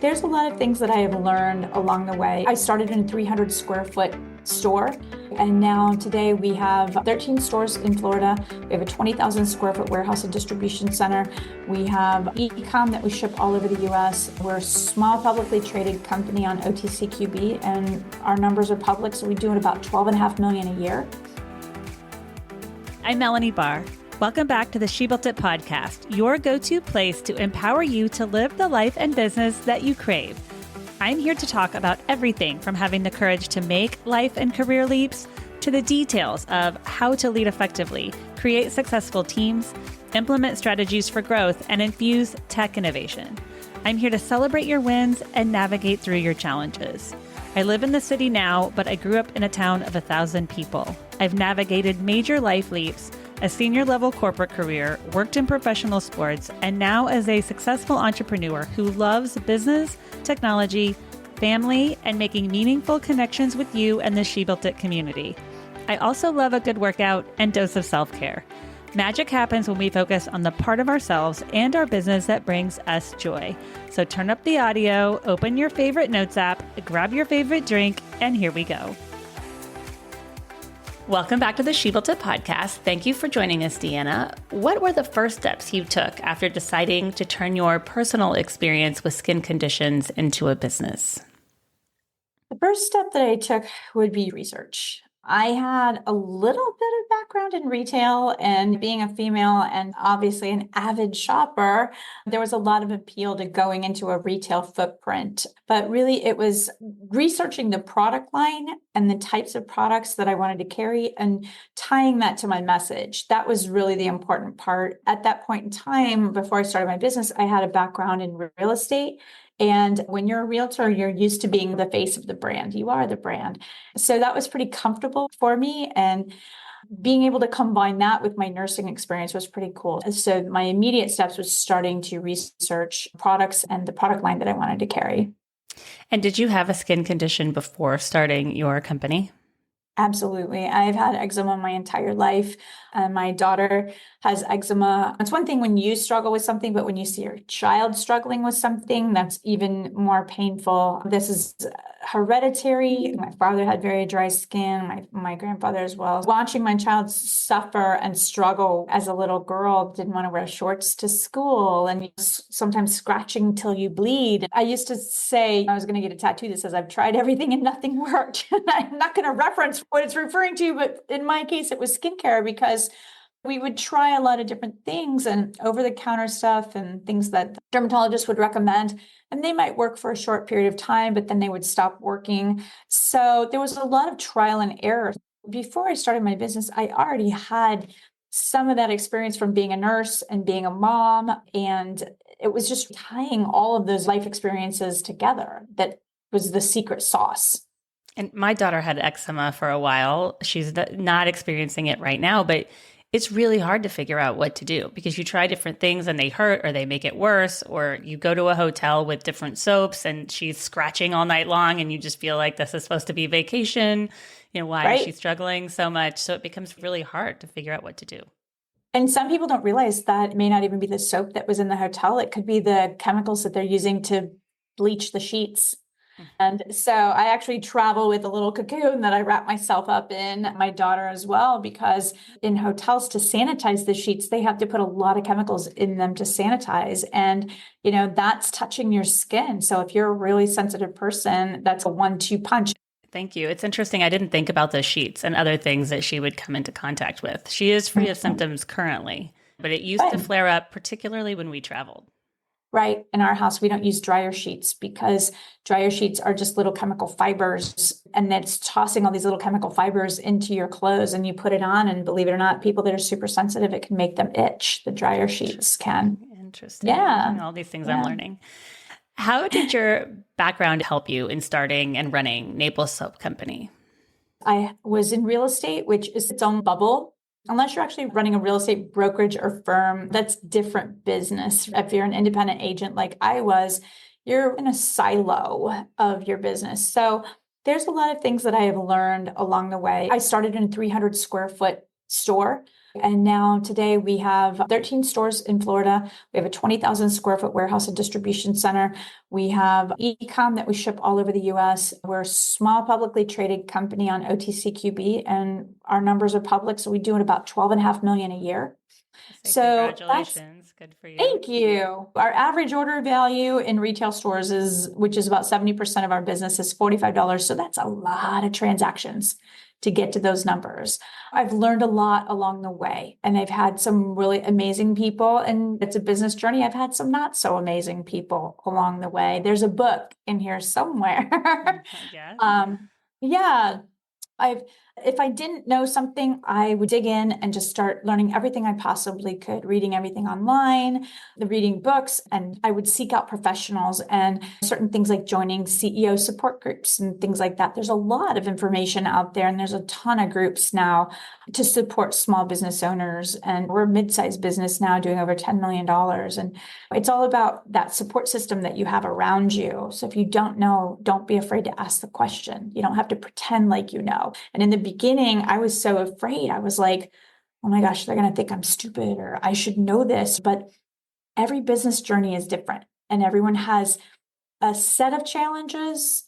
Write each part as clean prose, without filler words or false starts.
There's a lot of things that I have learned along the way. I started in a 300 square foot store, and now today we have 13 stores in Florida. We have a 20,000 square foot warehouse and distribution center. We have e-com that we ship all over the US. We're a small publicly traded company on OTCQB, and our numbers are public, so we do about 12.5 million a year. I'm Melanie Barr. Welcome back to the She Built It podcast, your go-to place to empower you to live the life and business that you crave. I'm here to talk about everything from having the courage to make life and career leaps to the details of how to lead effectively, create successful teams, implement strategies for growth, and infuse tech innovation. I'm here to celebrate your wins and navigate through your challenges. I live in the city now, but I grew up in a town of 1,000 people. I've navigated major life leaps, a senior level corporate career, worked in professional sports, and now as a successful entrepreneur who loves business, technology, family, and making meaningful connections with you and the She Built It community. I also love a good workout and dose of self-care. Magic happens when we focus on the part of ourselves and our business that brings us joy. So turn up the audio, open your favorite notes app, grab your favorite drink, and here we go. Welcome back to the She Built It podcast. Thank you for joining us, Deanna. What were the first steps you took after deciding to turn your personal experience with skin conditions into a business? The first step that I took would be research. I had a little bit of background in retail, and being a female and obviously an avid shopper, there was a lot of appeal to going into a retail footprint. But really, it was researching the product line and the types of products that I wanted to carry and tying that to my message. That was really the important part. At that point in time, before I started my business, I had a background in real estate. And when you're a realtor, you're used to being the face of the brand. You are the brand. So that was pretty comfortable for me. And being able to combine that with my nursing experience was pretty cool. So my immediate steps was starting to research products and the product line that I wanted to carry. And did you have a skin condition before starting your company? Absolutely. I've had eczema my entire life. My daughter has eczema. It's one thing when you struggle with something, but when you see your child struggling with something, that's even more painful. This is hereditary. My father had very dry skin, my grandfather as well. Watching my child suffer and struggle as a little girl, didn't want to wear shorts to school, and sometimes scratching till you bleed. I used to say I was going to get a tattoo that says, I've tried everything and nothing worked. I'm not going to reference what it's referring to, but in my case, it was skincare, because we would try a lot of different things and over-the-counter stuff and things that dermatologists would recommend, and they might work for a short period of time, but then they would stop working. So there was a lot of trial and error. Before I started my business, I already had some of that experience from being a nurse and being a mom, and it was just tying all of those life experiences together that was the secret sauce. And my daughter had eczema for a while. She's not experiencing it right now, but it's really hard to figure out what to do because you try different things and they hurt or they make it worse, or you go to a hotel with different soaps and she's scratching all night long and you just feel like this is supposed to be vacation. Why is she struggling so much? So it becomes really hard to figure out what to do. And some people don't realize that it may not even be the soap that was in the hotel. It could be the chemicals that they're using to bleach the sheets. And so I actually travel with a little cocoon that I wrap myself up in, my daughter as well, because in hotels to sanitize the sheets, they have to put a lot of chemicals in them to sanitize. And, that's touching your skin. So if you're a really sensitive person, that's a 1-2 punch. Thank you. It's interesting. I didn't think about the sheets and other things that she would come into contact with. She is free of symptoms currently, but it used to flare up, particularly when we traveled. Right. In our house, we don't use dryer sheets because dryer sheets are just little chemical fibers, and it's tossing all these little chemical fibers into your clothes, and you put it on, and believe it or not, people that are super sensitive, it can make them itch. The dryer sheets can. Interesting. Yeah. All these things I'm learning. How did your background help you in starting and running Naples Soap Company? I was in real estate, which is its own bubble. Unless you're actually running a real estate brokerage or firm, that's different business. If you're an independent agent like I was, you're in a silo of your business. So there's a lot of things that I have learned along the way. I started in a 300 square foot store. And now today we have 13 stores in Florida. We have a 20,000 square foot warehouse and distribution center. We have e-com that we ship all over the US. We're a small publicly traded company on OTCQB, and our numbers are public. So we do about 12.5 million a year. So congratulations. Good for you. Thank you. Our average order value in retail stores which is about 70% of our business, is $45. So that's a lot of transactions to get to those numbers. I've learned a lot along the way, and I've had some really amazing people, and it's a business journey. I've had some not so amazing people along the way. There's a book in here somewhere. Yes. Yeah. If I didn't know something, I would dig in and just start learning everything I possibly could, reading everything online, reading books, and I would seek out professionals and certain things like joining CEO support groups and things like that. There's a lot of information out there, and there's a ton of groups now to support small business owners. And we're a mid-sized business now doing over $10 million. And it's all about that support system that you have around you. So if you don't know, don't be afraid to ask the question. You don't have to pretend like you know. And in the beginning, I was so afraid. I was like, oh my gosh, they're going to think I'm stupid, or I should know this. But every business journey is different, and everyone has a set of challenges,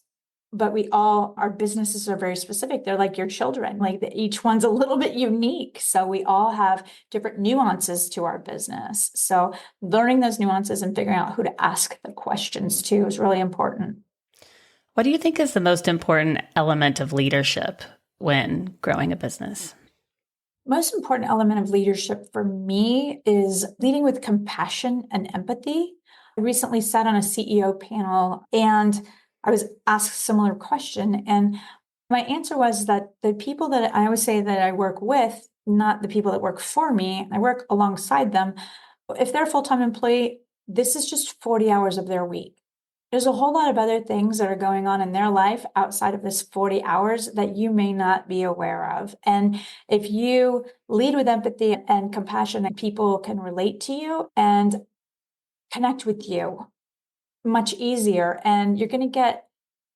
but our businesses are very specific. They're like your children, each one's a little bit unique. So we all have different nuances to our business. So learning those nuances and figuring out who to ask the questions to is really important. What do you think is the most important element of leadership when growing a business? Most important element of leadership for me is leading with compassion and empathy. I recently sat on a CEO panel, and I was asked a similar question. And my answer was that the people that I always say that I work with, not the people that work for me, I work alongside them. If they're a full-time employee, this is just 40 hours of their week. There's a whole lot of other things that are going on in their life outside of this 40 hours that you may not be aware of. And if you lead with empathy and compassion, people can relate to you and connect with you much easier. And you're going to get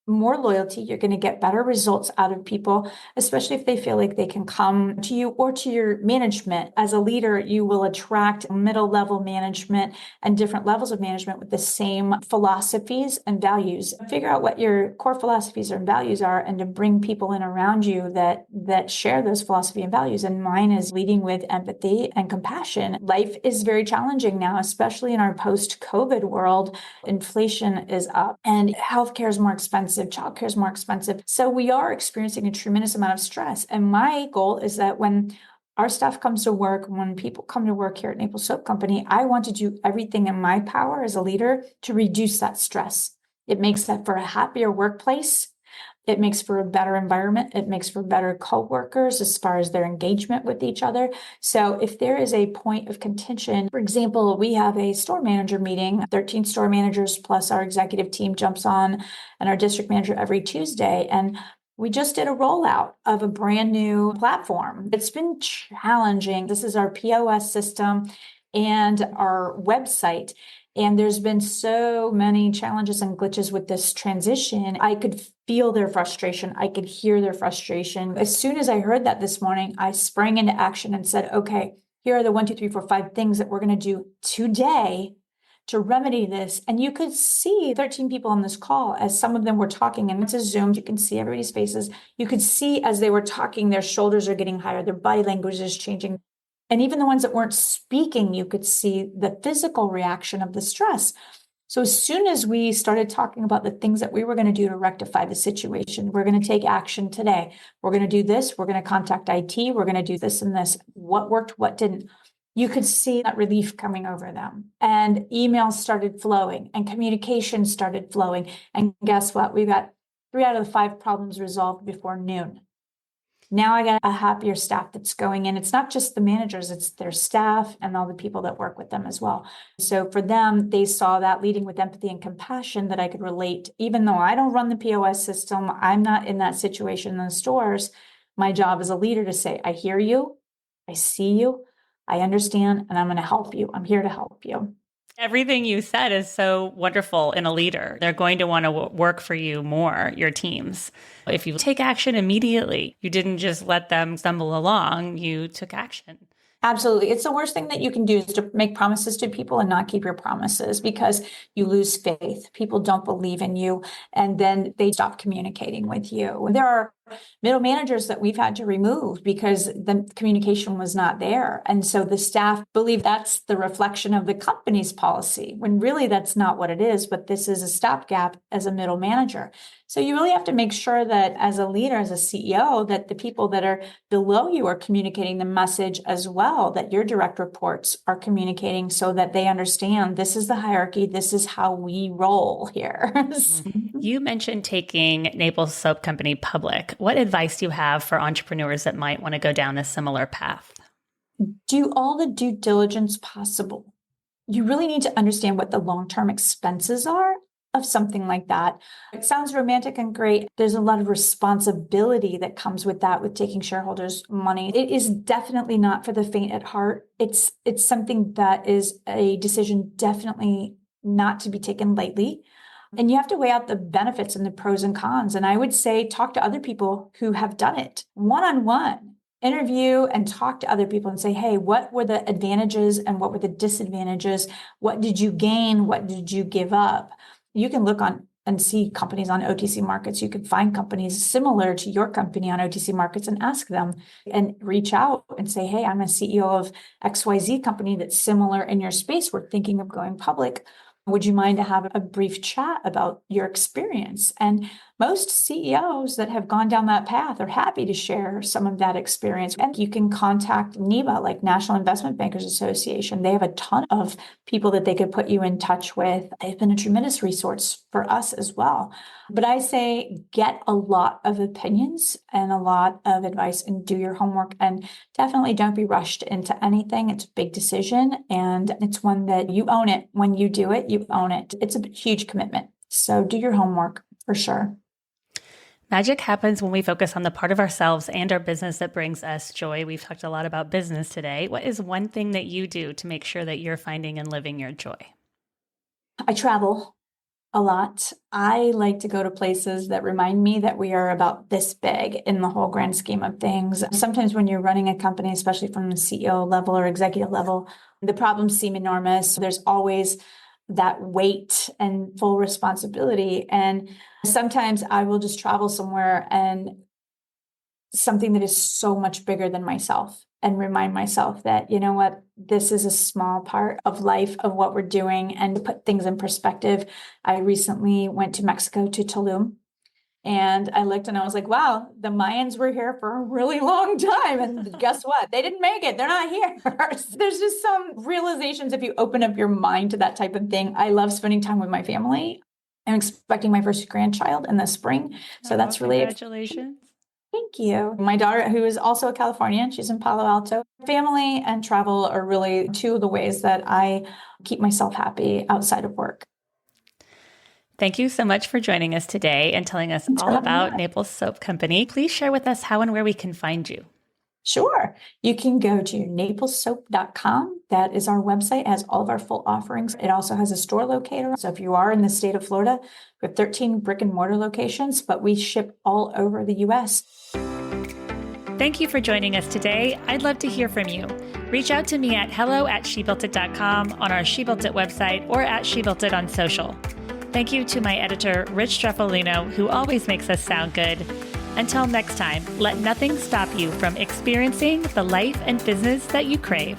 more loyalty. You're going to get better results out of people, especially if they feel like they can come to you or to your management. As a leader, you will attract middle level management and different levels of management with the same philosophies and values. Figure out what your core philosophies and values are, and to bring people in around you that share those philosophy and values. And mine is leading with empathy and compassion. Life is very challenging now, especially in our post-COVID world. Inflation is up, and healthcare is more expensive. Childcare is more expensive. So we are experiencing a tremendous amount of stress. And my goal is that when our staff comes to work, when people come to work here at Naples Soap Company, I want to do everything in my power as a leader to reduce that stress. It makes that for a happier workplace. It makes for a better environment. It makes for better coworkers as far as their engagement with each other. So if there is a point of contention, for example, we have a store manager meeting, 13 store managers plus our executive team jumps on, and our district manager every Tuesday. And we just did a rollout of a brand new platform. It's been challenging. This is our POS system and our website. And there's been so many challenges and glitches with this transition. I could feel their frustration. I could hear their frustration. As soon as I heard that this morning, I sprang into action and said, okay, here are the 1, 2, 3, 4, 5 things that we're going to do today to remedy this. And you could see 13 people on this call as some of them were talking, and it's a Zoom. You can see everybody's faces. You could see as they were talking, their shoulders are getting higher. Their body language is changing. And even the ones that weren't speaking, you could see the physical reaction of the stress. So as soon as we started talking about the things that we were going to do to rectify the situation, we're going to take action today. We're going to do this. We're going to contact IT. We're going to do this and this. What worked, what didn't? You could see that relief coming over them. And emails started flowing and communication started flowing. And guess what? We got 3 out of the 5 problems resolved before noon. Now I got a happier staff that's going in. It's not just the managers, it's their staff and all the people that work with them as well. So for them, they saw that leading with empathy and compassion that I could relate. Even though I don't run the POS system, I'm not in that situation in the stores. My job as a leader to say, I hear you, I see you, I understand, and I'm going to help you. I'm here to help you. Everything you said is so wonderful in a leader. They're going to want to work for you more, your teams. If you take action immediately, you didn't just let them stumble along, you took action. Absolutely. It's the worst thing that you can do is to make promises to people and not keep your promises because you lose faith. People don't believe in you and then they stop communicating with you. There are middle managers that we've had to remove because the communication was not there. And so the staff believe that's the reflection of the company's policy when really that's not what it is, but this is a stopgap as a middle manager. So you really have to make sure that as a leader, as a CEO, that the people that are below you are communicating the message as well, that your direct reports are communicating so that they understand this is the hierarchy, this is how we roll here. You mentioned taking Naples Soap Company public. What advice do you have for entrepreneurs that might want to go down a similar path? Do all the due diligence possible. You really need to understand what the long-term expenses are of something like that. It sounds romantic and great. There's a lot of responsibility that comes with that, with taking shareholders' money. It is definitely not for the faint at heart. It's something that is a decision definitely not to be taken lightly. And you have to weigh out the benefits and the pros and cons. And I would say talk to other people who have done it one-on-one. Interview and talk to other people and say, hey, what were the advantages and what were the disadvantages? What did you gain? What did you give up? You can look on and see companies on OTC markets. You can find companies similar to your company on OTC markets and ask them and reach out and say, hey, I'm a CEO of XYZ company that's similar in your space. We're thinking of going public. Would you mind to have a brief chat about your experience? And most CEOs that have gone down that path are happy to share some of that experience. And you can contact NIBA, like National Investment Bankers Association. They have a ton of people that they could put you in touch with. They've been a tremendous resource for us as well. But I say get a lot of opinions and a lot of advice and do your homework. And definitely don't be rushed into anything. It's a big decision and it's one that you own it. When you do it, you own it. It's a huge commitment. So do your homework for sure. Magic happens when we focus on the part of ourselves and our business that brings us joy. We've talked a lot about business today. What is one thing that you do to make sure that you're finding and living your joy? I travel a lot. I like to go to places that remind me that we are about this big in the whole grand scheme of things. Sometimes when you're running a company, especially from the CEO level or executive level, the problems seem enormous. There's always that weight and full responsibility. And sometimes I will just travel somewhere and something that is so much bigger than myself and remind myself that, you know what, this is a small part of life of what we're doing and to put things in perspective. I recently went to Mexico to Tulum and I looked and I was like, wow, the Mayans were here for a really long time. And guess what? They didn't make it. They're not here. There's just some realizations if you open up your mind to that type of thing. I love spending time with my family. I'm expecting my first grandchild in the spring. So that's really congratulations. Thank you. My daughter, who is also a Californian, she's in Palo Alto. Family and travel are really two of the ways that I keep myself happy outside of work. Thank you so much for joining us today and telling us all about Naples Soap Company. Please share with us how and where we can find you. Sure. You can go to naplessoap.com. That is our website. It has all of our full offerings. It also has a store locator. So if you are in the state of Florida, we have 13 brick and mortar locations, but we ship all over the U.S. Thank you for joining us today. I'd love to hear from you. Reach out to me at hello@shebuiltit.com on our She Built It website or at She Built It on social. Thank you to my editor, Rich Streffolino, who always makes us sound good. Until next time, let nothing stop you from experiencing the life and business that you crave.